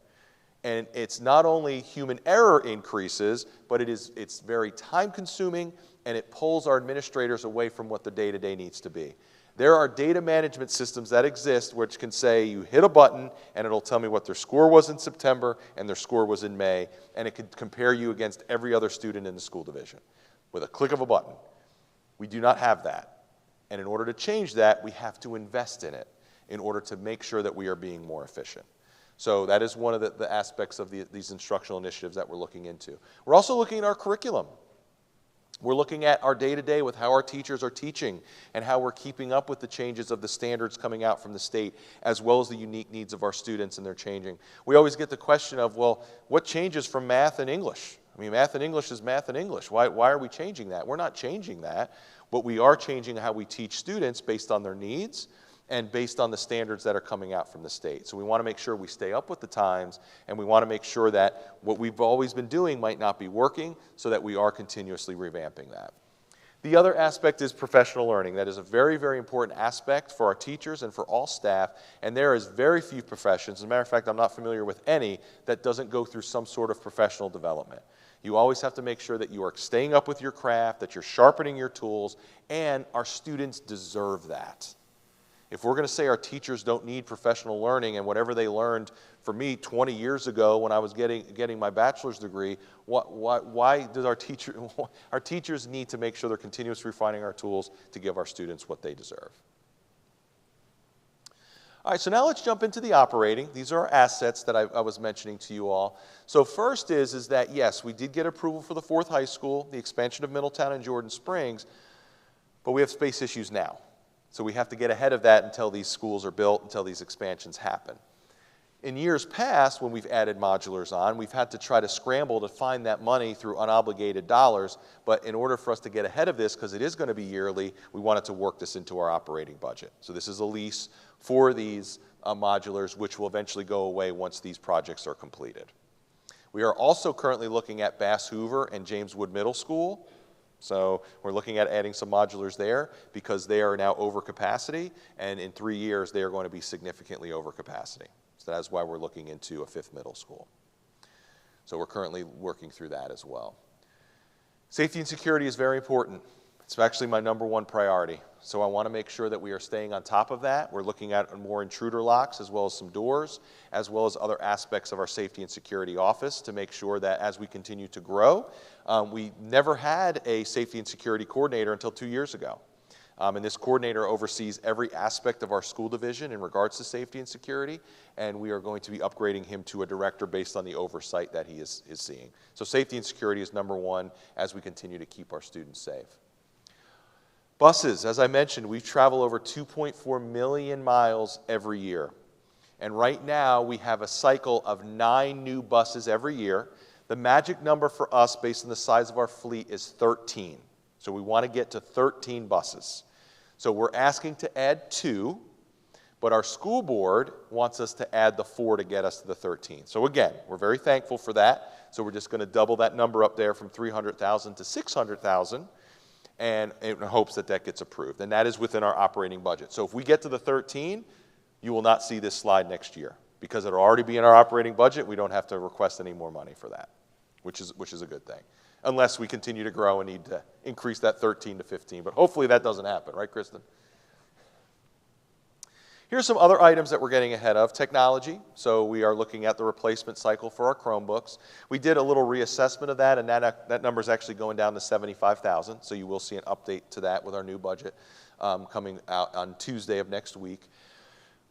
A: And it's not only human error increases, but it's very time consuming, and it pulls our administrators away from what the day-to-day needs to be. There are data management systems that exist which can say you hit a button and it'll tell me what their score was in September and their score was in May, and it can compare you against every other student in the school division with a click of a button. We do not have that. And in order to change that, we have to invest in it in order to make sure that we are being more efficient. So that is one of the aspects of these instructional initiatives that we're looking into. We're also looking at our curriculum. We're looking at our day-to-day with how our teachers are teaching and how we're keeping up with the changes of the standards coming out from the state, as well as the unique needs of our students and their changing. We always get the question of, well, what changes from math and English? I mean, math and English is math and English. Why are we changing that? We're not changing that, but we are changing how we teach students based on their needs and based on the standards that are coming out from the state. So we want to make sure we stay up with the times, and we want to make sure that what we've always been doing might not be working, so that we are continuously revamping that. The other aspect is professional learning. That is a very, very important aspect for our teachers and for all staff, and there is very few professions, as a matter of fact, I'm not familiar with any, that doesn't go through some sort of professional development. You always have to make sure that you are staying up with your craft, that you're sharpening your tools, and our students deserve that. If we're going to say our teachers don't need professional learning and whatever they learned for me 20 years ago when I was getting my bachelor's degree, why does our teachers need to make sure they're continuously refining our tools to give our students what they deserve? All right, so now let's jump into the operating. These are our assets that I was mentioning to you all. So first is that, yes, we did get approval for the 4th high school, the expansion of Middletown and Jordan Springs, but we have space issues now. So we have to get ahead of that until these schools are built, until these expansions happen. In years past, when we've added modulars on, we've had to try to scramble to find that money through unobligated dollars, but in order for us to get ahead of this, because it is going to be yearly, we wanted to work this into our operating budget. So this is a lease for these modulars, which will eventually go away once these projects are completed. We are also currently looking at Bass Hoover and James Wood Middle School. So we're looking at adding some modulars there because they are now over capacity, and in 3 years they are going to be significantly over capacity. So that's why we're looking into a 5th middle school. So we're currently working through that as well. Safety and security is very important. It's actually my #1 priority. So I want to make sure that we are staying on top of that. We're looking at more intruder locks as well as some doors, as well as other aspects of our safety and security office to make sure that as we continue to grow, we never had a safety and security coordinator until 2 years ago. And this coordinator oversees every aspect of our school division in regards to safety and security, and we are going to be upgrading him to a director based on the oversight that he is seeing. So safety and security is #1 as we continue to keep our students safe. Buses, as I mentioned, we travel over 2.4 million miles every year. And right now, we have a cycle of 9 new buses every year. The magic number for us, based on the size of our fleet, is 13. So we want to get to 13 buses. So we're asking to add 2, but our school board wants us to add the 4 to get us to the 13. So again, we're very thankful for that. So we're just going to double that number up there from 300,000 to 600,000. And in hopes that that gets approved. And that is within our operating budget. So if we get to the 13, you will not see this slide next year. Because it'll already be in our operating budget, we don't have to request any more money for that, which is a good thing. Unless we continue to grow and need to increase that 13 to 15. But hopefully that doesn't happen, right, Kristen? Here's some other items that we're getting ahead of. Technology. So we are looking at the replacement cycle for our Chromebooks. We did a little reassessment of that, and that number is actually going down to 75,000. So you will see an update to that with our new budget coming out on Tuesday of next week.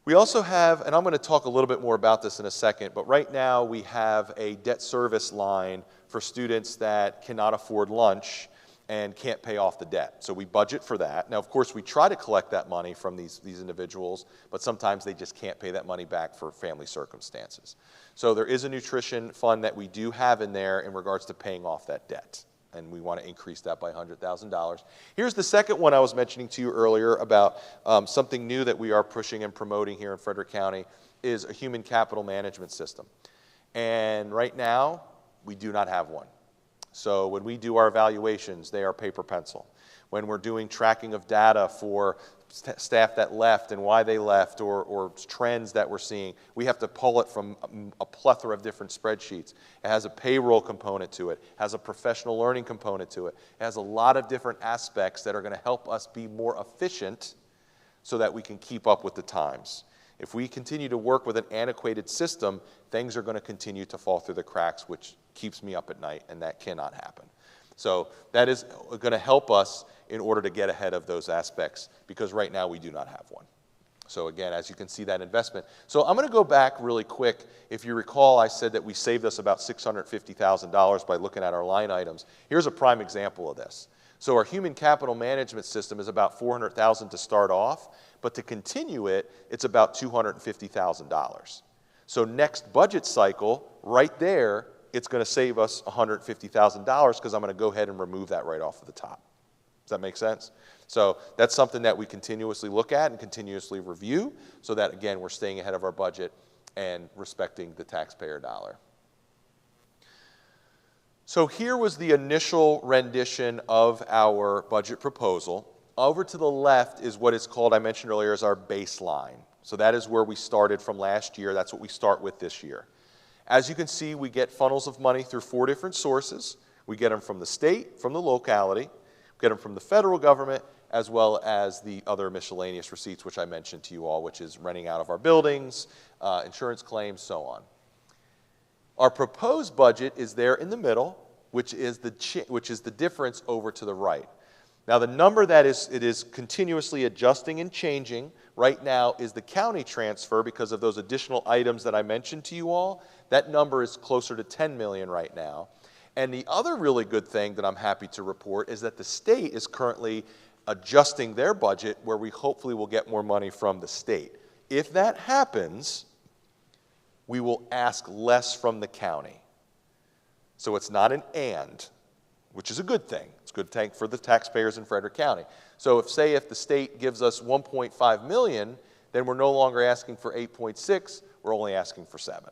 A: We also have, and I'm going to talk a little bit more about this in a second, but right now we have a debt service line for students that cannot afford lunch and can't pay off the debt. So we budget for that. Now, of course, we try to collect that money from these individuals, but sometimes they just can't pay that money back for family circumstances. So there is a nutrition fund that we do have in there in regards to paying off that debt, and we want to increase that by $100,000. Here's the second one I was mentioning to you earlier about something new that we are pushing and promoting here in Frederick County is a human capital management system. And right now, we do not have one. So when we do our evaluations, they are paper pencil. When we're doing tracking of data for staff that left and why they left or trends that we're seeing, we have to pull it from a plethora of different spreadsheets. It has a payroll component to it, has a professional learning component to it. It has a lot of different aspects that are going to help us be more efficient so that we can keep up with the times. If we continue to work with an antiquated system, things are going to continue to fall through the cracks, which keeps me up at night, and that cannot happen. So that is going to help us in order to get ahead of those aspects, because right now we do not have one. So again, as you can see, that investment. So I'm going to go back really quick. If you recall, I said that we saved us about $650,000 by looking at our line items. Here's a prime example of this. So our human capital management system is about $400,000 to start off, but to continue it, it's about $250,000. So next budget cycle, right there, it's going to save us $150,000 because I'm going to go ahead and remove that right off of the top. Does that make sense? So that's something that we continuously look at and continuously review so that, again, we're staying ahead of our budget and respecting the taxpayer dollar. So here was the initial rendition of our budget proposal. Over to the left is what is called, I mentioned earlier, as our baseline. So that is where we started from last year. That's what we start with this year. As you can see, we get funnels of money through 4 different sources. We get them from the state, from the locality, we get them from the federal government, as well as the other miscellaneous receipts, which I mentioned to you all, which is renting out of our buildings, insurance claims, so on. Our proposed budget is there in the middle, which is the difference over to the right. Now, the number that it is continuously adjusting and changing right now is the county transfer because of those additional items that I mentioned to you all. That number is closer to $10 million right now. And the other really good thing that I'm happy to report is that the state is currently adjusting their budget where we hopefully will get more money from the state. If that happens, we will ask less from the county. So it's not an and, which is a good thing. It's a good thing for the taxpayers in Frederick County. So if the state gives us 1.5 million, then we're no longer asking for 8.6, we're only asking for 7.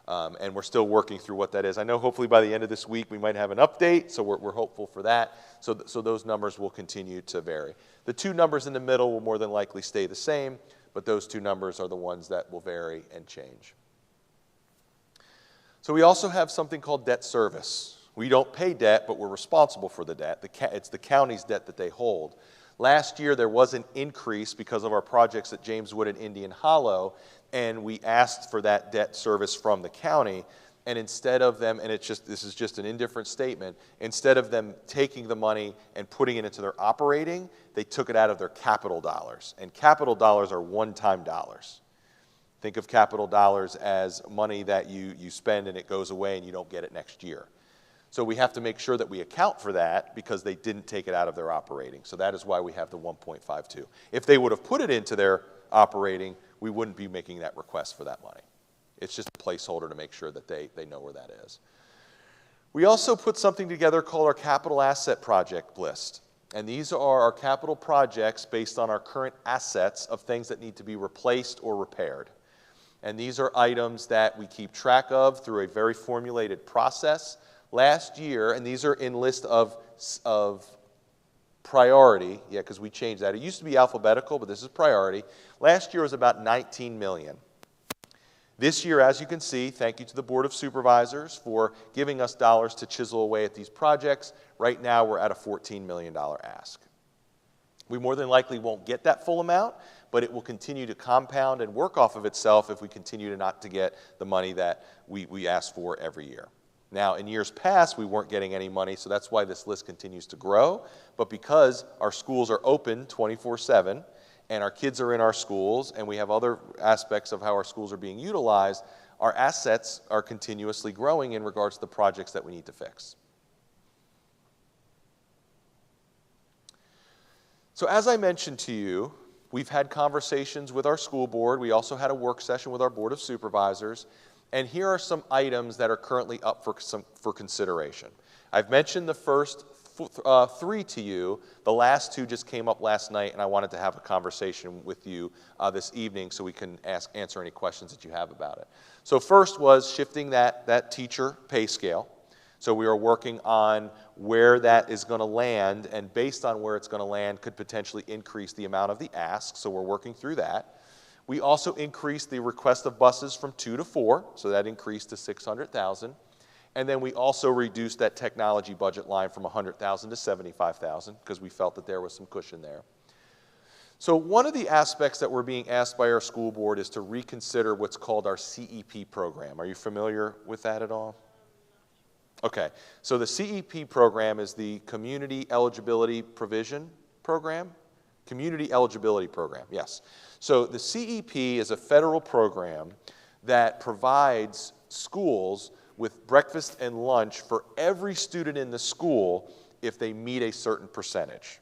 A: And we're still working through what that is. I know hopefully by the end of this week we might have an update, so we're hopeful for that. So those numbers will continue to vary. The two numbers in the middle will more than likely stay the same, but those two numbers are the ones that will vary and change. So we also have something called debt service. We don't pay debt, but we're responsible for the debt. It's the county's debt that they hold. Last year there was an increase because of our projects at Jameswood and Indian Hollow, and we asked for that debt service from the county. And instead of them, and this is just an indifferent statement, instead of them taking the money and putting it into their operating, they took it out of their capital dollars. And capital dollars are one-time dollars. Think of capital dollars as money that you spend and it goes away and you don't get it next year. So we have to make sure that we account for that because they didn't take it out of their operating. So that is why we have the 1.52. If they would have put it into their operating, we wouldn't be making that request for that money. It's just a placeholder to make sure that they know where that is. We also put something together called our capital asset project list. And these are our capital projects based on our current assets of things that need to be replaced or repaired. And these are items that we keep track of through a very formulated process. Last year, and these are in list of priority, yeah, because we changed that. It used to be alphabetical, but this is priority. Last year was about 19 million. This year, as you can see, thank you to the Board of Supervisors for giving us dollars to chisel away at these projects. Right now, we're at a $14 million ask. We more than likely won't get that full amount, but it will continue to compound and work off of itself if we continue to not to get the money that we ask for every year. Now, in years past, we weren't getting any money, so that's why this list continues to grow. But because our schools are open 24/7, and our kids are in our schools, and we have other aspects of how our schools are being utilized, our assets are continuously growing in regards to the projects that we need to fix. So as I mentioned to you, we've had conversations with our school board. We also had a work session with our Board of Supervisors. And here are some items that are currently up for consideration. I've mentioned the first three to you. The last two just came up last night, and I wanted to have a conversation with you this evening so we can answer any questions that you have about it. So first was shifting that teacher pay scale. So we are working on where that is going to land, and based on where it's going to land could potentially increase the amount of the ask, so we're working through that. We also increased the request of buses from 2 to 4, so that increased to $600,000. And then we also reduced that technology budget line from $100,000 to $75,000 because we felt that there was some cushion there. So one of the aspects that we're being asked by our school board is to reconsider what's called our CEP program. Are you familiar with that at all? Okay, so the CEP program is the Community Eligibility Provision Program. Community Eligibility Program, yes. So the CEP is a federal program that provides schools with breakfast and lunch for every student in the school if they meet a certain percentage.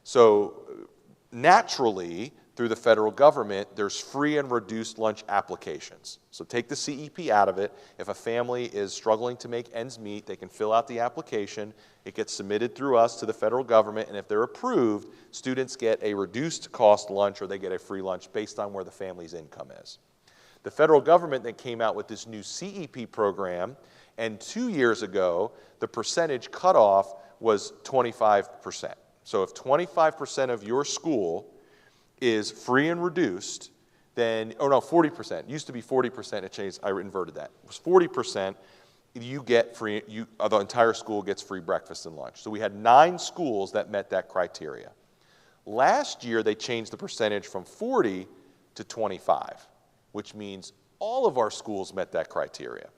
A: So naturally, through the federal government, there's free and reduced lunch applications. So take the CEP out of it. If a family is struggling to make ends meet, they can fill out the application. It gets submitted through us to the federal government, and if they're approved, students get a reduced cost lunch or they get a free lunch based on where the family's income is. The federal government then came out with this new CEP program, and 2 years ago, the percentage cutoff was 25%. So if 25% of your school is free and reduced, then, oh no, 40%. It used to be 40%, it changed, I inverted that. It was 40%, you get free, the entire school gets free breakfast and lunch. So we had 9 schools that met that criteria. Last year, they changed the percentage from 40 to 25, which means all of our schools met that criteria.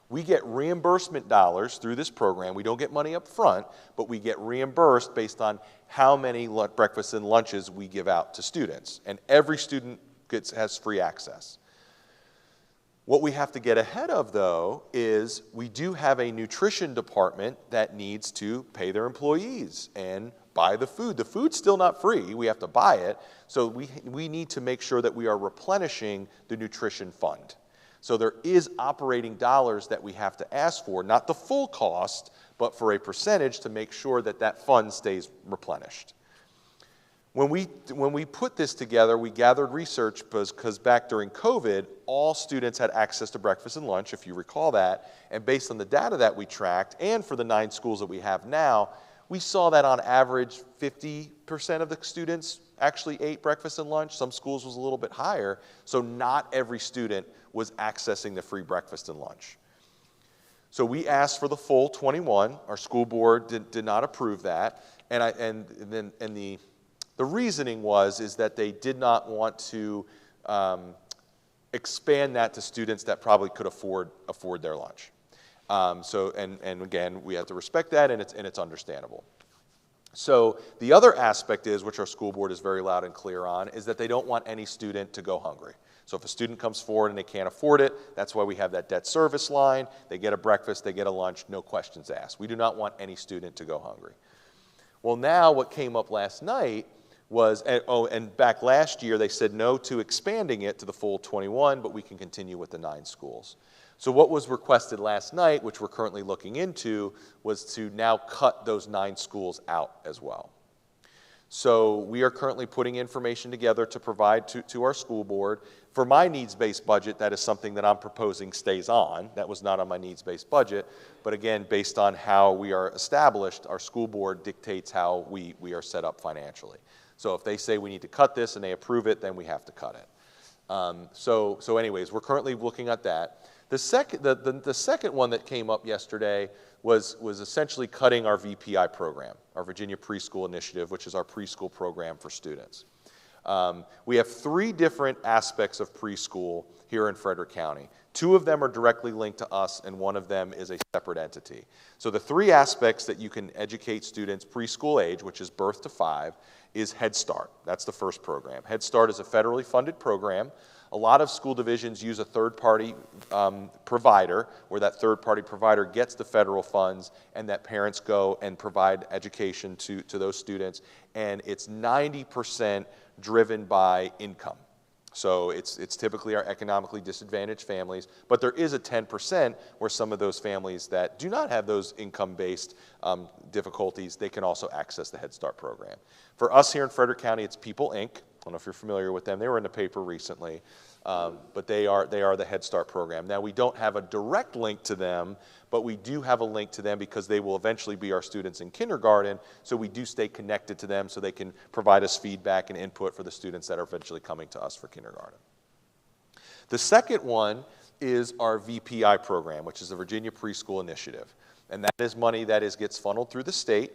A: We get reimbursement dollars through this program. We don't get money up front, but we get reimbursed based on how many breakfasts and lunches we give out to students. And every student has free access. What we have to get ahead of, though, is we do have a nutrition department that needs to pay their employees and buy the food. The food's still not free. We have to buy it. So we need to make sure that we are replenishing the nutrition fund. So there is operating dollars that we have to ask for, not the full cost, but for a percentage to make sure that that fund stays replenished. When we put this together, we gathered research because back during COVID, all students had access to breakfast and lunch, if you recall that. And based on the data that we tracked, and for the 9 schools that we have now, we saw that on average 50% of the students actually ate breakfast and lunch. Some schools was a little bit higher. So not every student was accessing the free breakfast and lunch. So we asked for the full 21. Our school board did not approve that. The reasoning is that they did not want to expand that to students that probably could afford their lunch. And again, we have to respect that, and it's understandable. So the other aspect is, which our school board is very loud and clear on, is that they don't want any student to go hungry. So if a student comes forward and they can't afford it, that's why we have that debt service line. They get a breakfast, they get a lunch, no questions asked. We do not want any student to go hungry. Well, now what came up last night was, and back last year they said no to expanding it to the full 21, but we can continue with the 9 schools. So what was requested last night, which we're currently looking into, was to now cut those 9 schools out as well. So we are currently putting information together to provide to our school board. For my needs-based budget, that is something that I'm proposing stays on. That was not on my needs-based budget. But again, based on how we are established, our school board dictates how we are set up financially. So if they say we need to cut this and they approve it, then we have to cut it. So anyways, we're currently looking at that. The second one that came up yesterday was essentially cutting our VPI program, our Virginia Preschool Initiative, which is our preschool program for students. We have 3 different aspects of preschool here in Frederick County. 2 of them are directly linked to us, and 1 of them is a separate entity. So the 3 aspects that you can educate students preschool age, which is birth to 5, is Head Start. That's the first program. Head Start is a federally funded program. A lot of school divisions use a third-party provider, where that third-party provider gets the federal funds, and that parents go and provide education to those students. And it's 90% driven by income. So it's typically our economically disadvantaged families, but there is a 10% where some of those families that do not have those income-based difficulties, they can also access the Head Start program. For us here in Frederick County, it's People Inc. I don't know if you're familiar with them. They were in the paper recently, but they are the Head Start program. Now, we don't have a direct link to them, but we do have a link to them because they will eventually be our students in kindergarten, so we do stay connected to them so they can provide us feedback and input for the students that are eventually coming to us for kindergarten. The second one is our VPI program, which is the Virginia Preschool Initiative, and that is money that gets funneled through the state.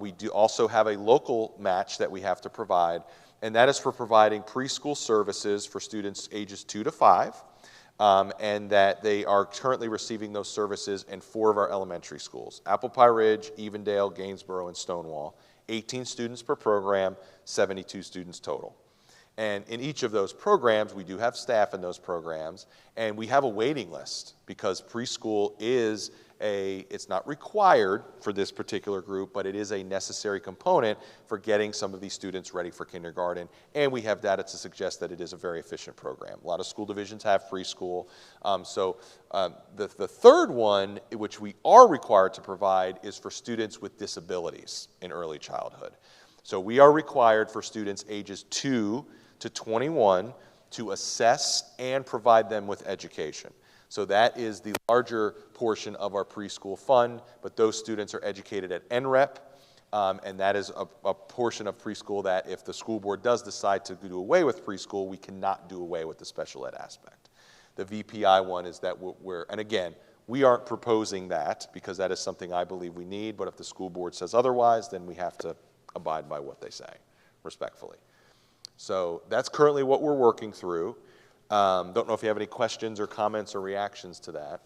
A: We do also have a local match that we have to provide, and that is for providing preschool services for students ages 2 to 5, and that they are currently receiving those services in 4 of our elementary schools: Apple Pie Ridge, Evendale, Gainsborough, and Stonewall. 18 students per program, 72 students total. And in each of those programs, we do have staff in those programs, and we have a waiting list because preschool is it's not required for this particular group, but it is a necessary component for getting some of these students ready for kindergarten, and we have data to suggest that it is a very efficient program. A lot of school divisions have preschool. The third one, which we are required to provide, is for students with disabilities in early childhood. So we are required for students ages 2 to 21 to assess and provide them with education. So that is the larger portion of our preschool fund, but those students are educated at NREP, and that is a portion of preschool that if the school board does decide to do away with preschool, we cannot do away with the special ed aspect. The VPI one is that and again, we aren't proposing that because that is something I believe we need, but if the school board says otherwise, then we have to abide by what they say, respectfully. So that's currently what we're working through. Don't know if you have any questions or comments or reactions to that.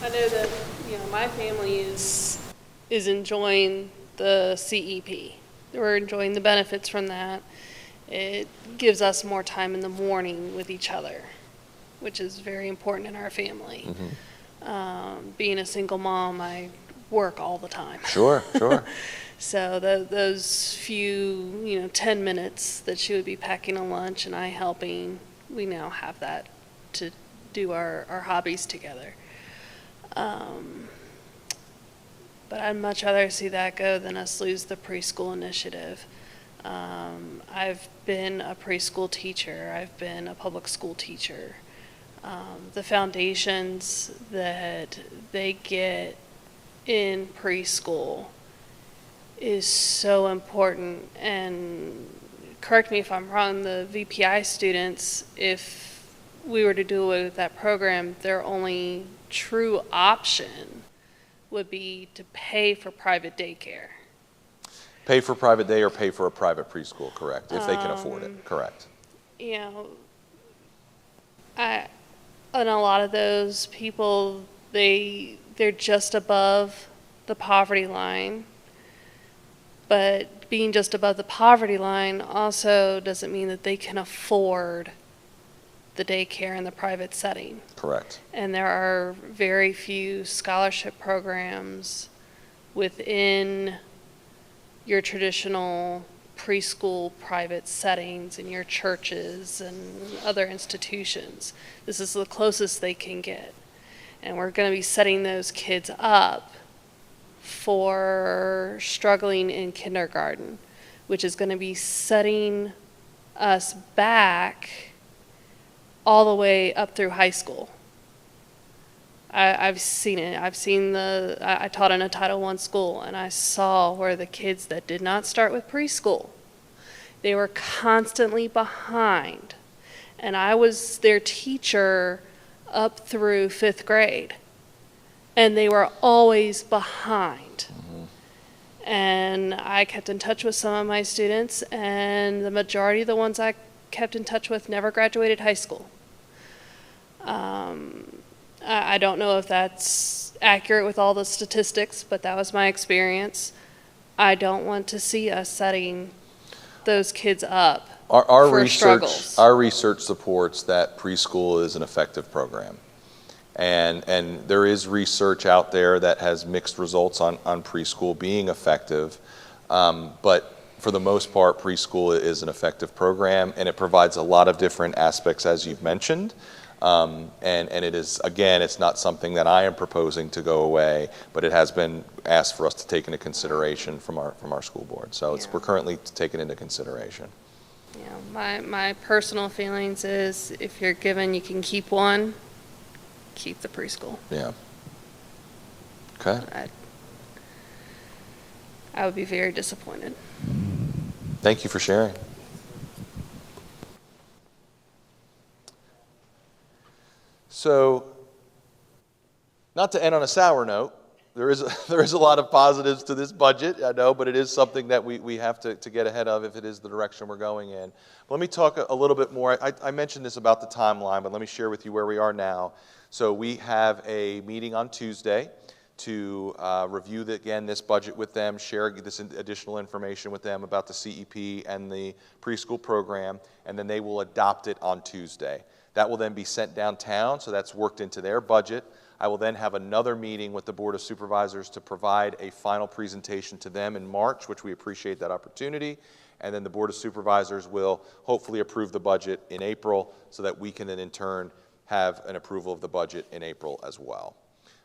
B: I know that my family is enjoying the CEP. We're enjoying the benefits from that. It gives us more time in the morning with each other, which is very important in our family. Being a single mom, I work all the time.
A: Sure, sure.
B: So those few, 10 minutes that she would be packing a lunch and I helping, we now have that to do our hobbies together. But I'd much rather see that go than us lose the preschool initiative. I've been a preschool teacher. I've been a public school teacher. The foundations that they get in preschool is so important. And correct me if I'm wrong, the VPI students, if we were to do away with that program, their only true option would be to pay for private daycare.
A: Pay for private day or pay for a private preschool, correct, if they can afford it, correct.
B: And a lot of those people, they're just above the poverty line. But being just above the poverty line also doesn't mean that they can afford the daycare in the private setting.
A: Correct.
B: And there are very few scholarship programs within your traditional preschool private settings in your churches and other institutions. This is the closest they can get. And we're going to be setting those kids up for struggling in kindergarten, which is going to be setting us back all the way up through high school. I've seen it. I taught in a Title I school, and I saw where the kids that did not start with preschool, they were constantly behind. And I was their teacher up through 5th grade, and they were always behind. And I kept in touch with some of my students, and the majority of the ones I kept in touch with never graduated high school. I don't know if that's accurate with all the statistics, but that was my experience. I don't want to see us setting those kids up for struggles.
A: Our research supports that preschool is an effective program. And there is research out there that has mixed results on preschool being effective. But for the most part, preschool is an effective program, and it provides a lot of different aspects, as you've mentioned. And it is, again, it's not something that I am proposing to go away, but it has been asked for us to take into consideration from our school board. So we're currently taking into consideration.
B: Yeah, my personal feelings is if you're given, you can keep one, keep the preschool.
A: Yeah. Okay.
B: I would be very disappointed.
A: Thank you for sharing. So, not to end on a sour note, there is a lot of positives to this budget, I know, but it is something that we have to get ahead of if it is the direction we're going in. Let me talk a little bit more. I mentioned this about the timeline, but let me share with you where we are now. So we have a meeting on Tuesday to review, this budget with them, share this additional information with them about the CEP and the preschool program, and then they will adopt it on Tuesday. That will then be sent downtown, so that's worked into their budget. I will then have another meeting with the Board of Supervisors to provide a final presentation to them in March, which we appreciate that opportunity. And then the Board of Supervisors will hopefully approve the budget in April so that we can then in turn have an approval of the budget in April as well.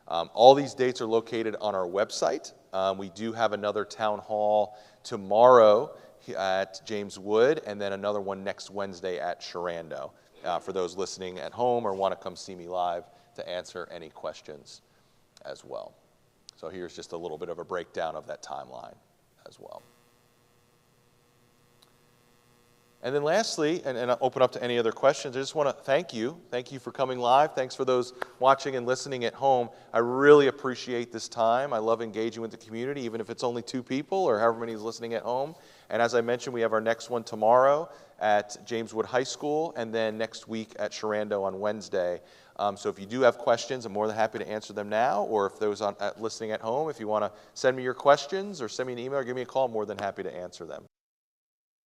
A: All these dates are located on our website. We do have another town hall tomorrow at James Wood, and then another one next Wednesday at Sharando. For those listening at home or want to come see me live to answer any questions as well. So here's just a little bit of a breakdown of that timeline as well. And then lastly, and I'll open up to any other questions, I just want to thank you. Thank you for coming live. Thanks for those watching and listening at home. I really appreciate this time. I love engaging with the community, even if it's only 2 people or however many is listening at home. And as I mentioned, we have our next one tomorrow at James Wood High School, and then next week at Sharando on Wednesday. So if you do have questions, I'm more than happy to answer them now, or if those listening at home, if you want to send me your questions or send me an email or give me a call, I'm more than happy to answer them.